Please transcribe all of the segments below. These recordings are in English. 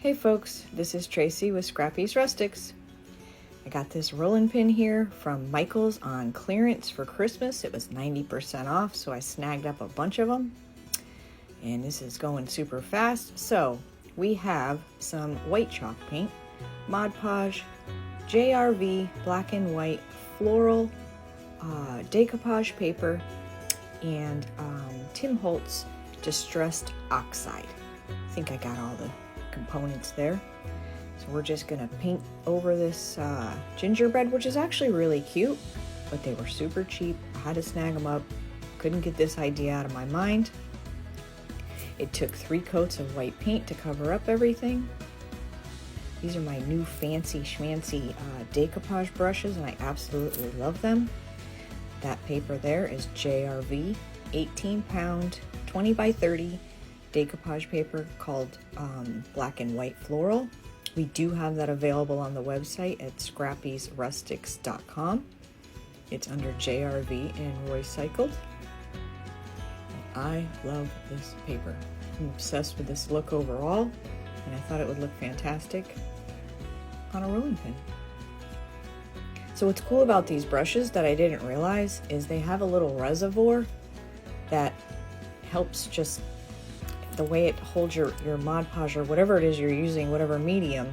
Hey folks, this is Tracy with Scrappy's Rustics. I got this rolling pin here from Michael's on clearance for Christmas. It was 90% off, so I snagged up a bunch of them. And this is going super fast. So we have some white chalk paint, Mod Podge, JRV black and white floral, decoupage paper, and Tim Holtz distressed oxide. I think I got all the components there. So we're just gonna paint over this gingerbread, which is actually really cute, but they were super cheap. I had to snag them up. Couldn't get this idea out of my mind. It took 3 coats of white paint to cover up everything. These are my new fancy schmancy decoupage brushes, and I absolutely love them. That paper there is JRV 18-pound 20 by 30 decoupage paper called black and white floral. We do have that available on the website at scrappysrustics.com. It's under JRV and recycled. I love this paper. I'm obsessed with this look overall, and I thought it would look fantastic on a rolling pin. So what's cool about these brushes that I didn't realize is they have a little reservoir that helps just the way it holds your Mod Podge or whatever it is you're using, whatever medium,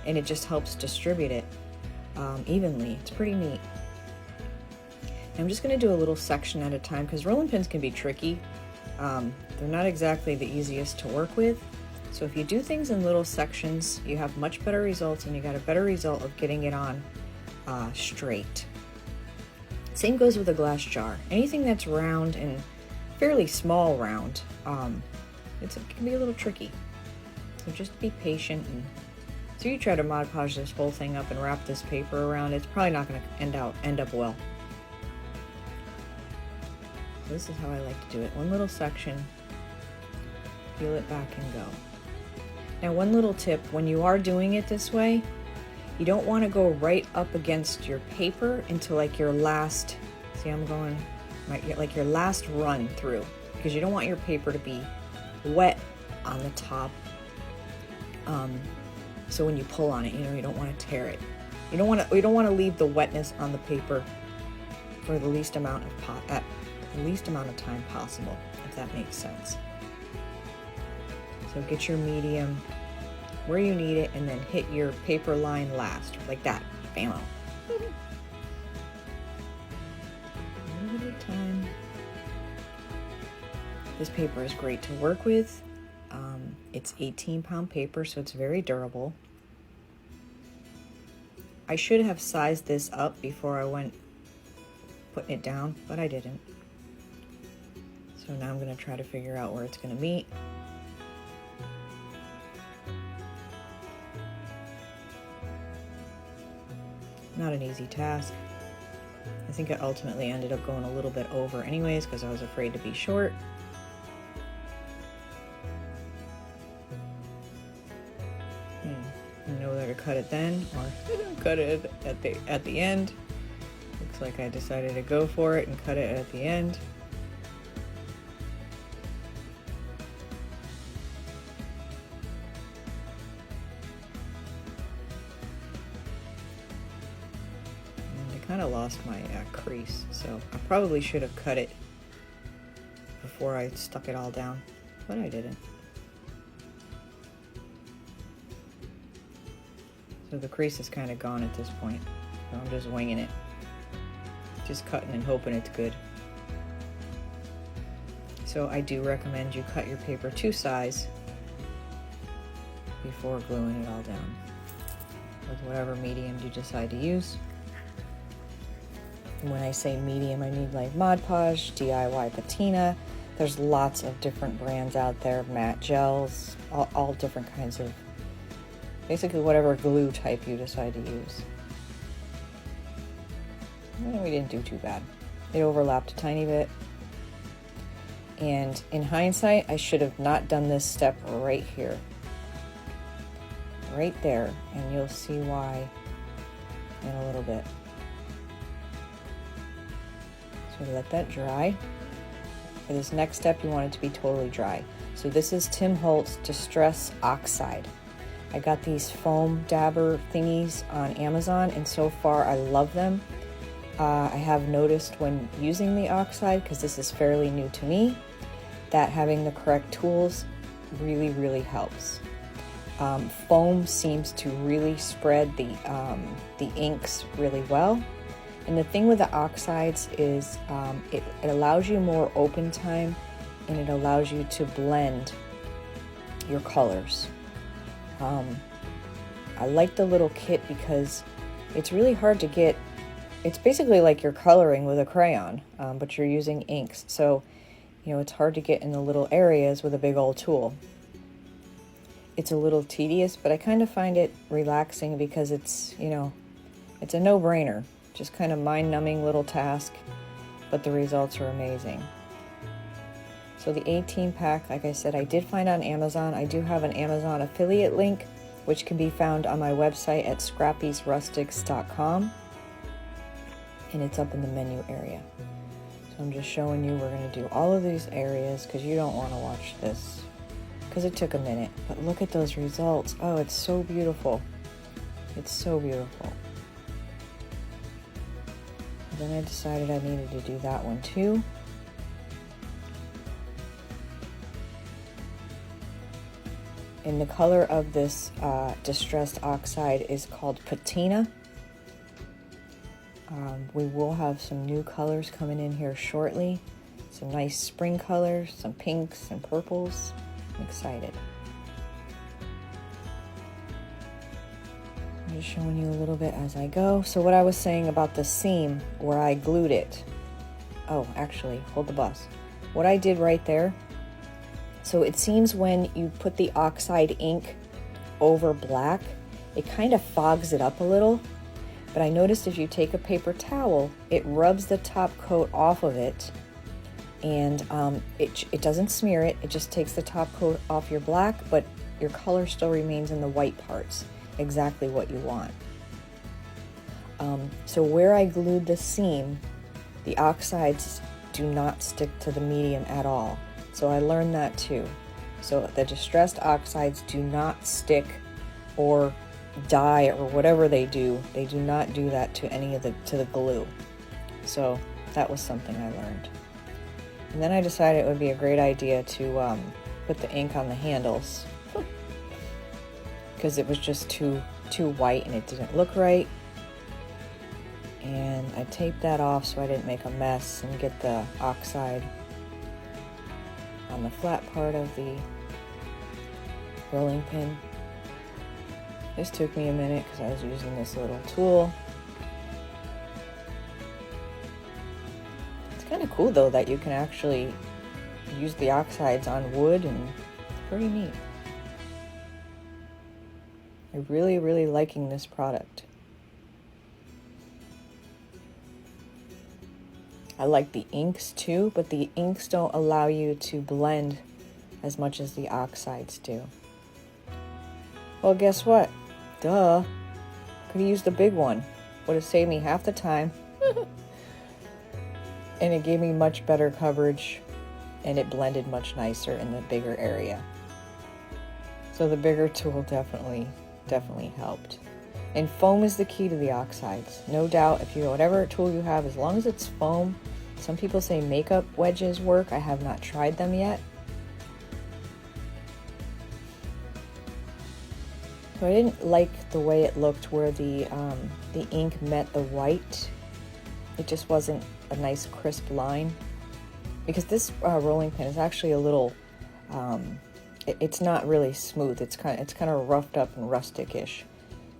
and it just helps distribute it evenly. It's pretty neat. And I'm just going to do a little section at a time because rolling pins can be tricky. They're not exactly the easiest to work with. So if you do things in little sections, you have much better results, and you got a better result of getting it on straight. Same goes with a glass jar. Anything that's round and fairly small round, it can be a little tricky. So just be patient. And so you try to Mod Podge this whole thing up and wrap this paper around, it's probably not going to end up well. So this is how I like to do it. One little section, peel it back and go. Now one little tip, when you are doing it this way, you don't want to go right up against your paper until like your last, see I'm going, like your last run through, because you don't want your paper to be wet on the top. So when you pull on it, you don't want to tear it. You don't want to leave the wetness on the paper for the least amount of time possible, if that makes sense. So get your medium where you need it, and then hit your paper line last, like that. Bam! A little bit of time. This paper is great to work with. It's 18-pound paper, so it's very durable. I should have sized this up before I went putting it down, but I didn't. So now I'm going to try to figure out where it's going to meet. Not an easy task. I think I ultimately ended up going a little bit over anyways because I was afraid to be short. I know whether to cut it then or cut it at the end. Looks like I decided to go for it and cut it at the end. Kind of lost my crease, so I probably should have cut it before I stuck it all down, but I didn't. So the crease is kind of gone at this point, so I'm just winging it, just cutting and hoping it's good. So I do recommend you cut your paper to size before gluing it all down with whatever medium you decide to use. And when I say medium, I mean like Mod Podge, DIY Patina. There's lots of different brands out there, matte gels, all different kinds of, basically whatever glue type you decide to use. And we didn't do too bad. It overlapped a tiny bit. And in hindsight, I should have not done this step right here. Right there, and you'll see why in a little bit. So let that dry. For this next step, you want it to be totally dry. So this is Tim Holtz Distress Oxide. I got these foam dabber thingies on Amazon, and so far I love them. I have noticed when using the oxide, because this is fairly new to me, that having the correct tools really, really helps. Foam seems to really spread the inks really well. And the thing with the oxides is it allows you more open time, and it allows you to blend your colors. I like the little kit because it's really hard to get. It's basically like you're coloring with a crayon, but you're using inks. So, it's hard to get in the little areas with a big old tool. It's a little tedious, but I kind of find it relaxing because it's a no-brainer. Just kind of mind-numbing little task, but the results are amazing. So the 18 pack, like I said, I did find on Amazon. I do have an Amazon affiliate link, which can be found on my website at scrappyrustics.com. And it's up in the menu area. So I'm just showing you, we're going to do all of these areas because you don't want to watch this because it took a minute. But look at those results. Oh, it's so beautiful. It's so beautiful. Then I decided I needed to do that one too. And the color of this distressed oxide is called Patina. We will have some new colors coming in here shortly. Some nice spring colors, some pinks and purples. I'm excited. I'm just showing you a little bit as I go. So what I was saying about the seam where I glued it. Oh, actually, hold the bus. What I did right there. So it seems when you put the oxide ink over black, it kind of fogs it up a little. But I noticed if you take a paper towel, it rubs the top coat off of it, and it doesn't smear it. It just takes the top coat off your black, but your color still remains in the white parts. Exactly what you want. So where I glued the seam, the oxides do not stick to the medium at all. So I learned that too. So the distressed oxides do not stick or dye or whatever they do not do that to any of the glue. So that was something I learned. And then I decided it would be a great idea to put the ink on the handles because it was just too white and it didn't look right. And I taped that off so I didn't make a mess and get the oxide on the flat part of the rolling pin. This took me a minute because I was using this little tool. It's kind of cool though that you can actually use the oxides on wood, and it's pretty neat. I'm really, really liking this product. I like the inks too, but the inks don't allow you to blend as much as the oxides do. Well, guess what? Duh. Could have used the big one. Would have saved me half the time. And it gave me much better coverage, and it blended much nicer in the bigger area. So the bigger tool definitely helped. And foam is the key to the oxides. No doubt, if you whatever tool you have, as long as it's foam. Some people say makeup wedges work. I have not tried them yet. So I didn't like the way it looked where the ink met the white. It just wasn't a nice crisp line. Because this rolling pin is actually a little, it's not really smooth. It's kind of roughed up and rustic-ish.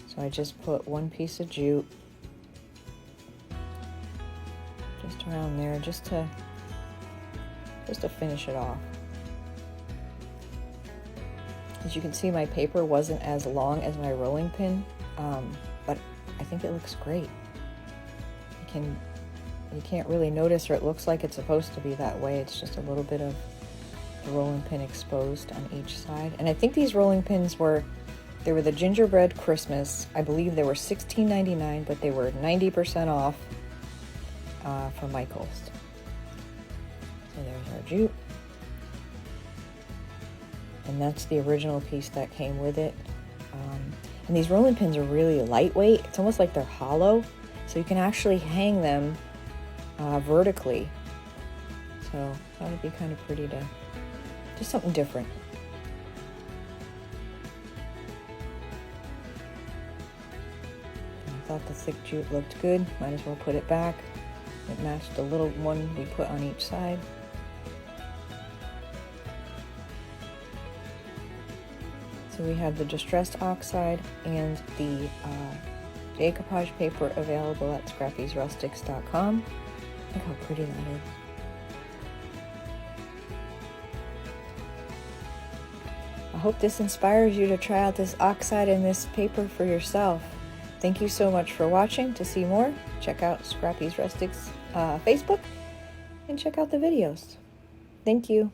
So I just put one piece of jute just around there, just to finish it off. As you can see, my paper wasn't as long as my rolling pin, but I think it looks great. You can't really notice, or it looks like it's supposed to be that way. It's just a little bit of the rolling pin exposed on each side. And I think these rolling pins were the gingerbread Christmas. I believe they were $16.99, but they were 90% off from Michael's. So there's our jute. And that's the original piece that came with it. And these rolling pins are really lightweight. It's almost like they're hollow, so you can actually hang them vertically. So that would be kind of pretty to, just something different. I thought the thick jute looked good. Might as well put it back. It matched the little one we put on each side. So we have the distressed oxide and the decoupage paper available at scrappysrustics.com. Look how pretty that is. I hope this inspires you to try out this oxide and this paper for yourself. Thank you so much for watching. To see more, check out Scrappy's Rustics Facebook and check out the videos. Thank you.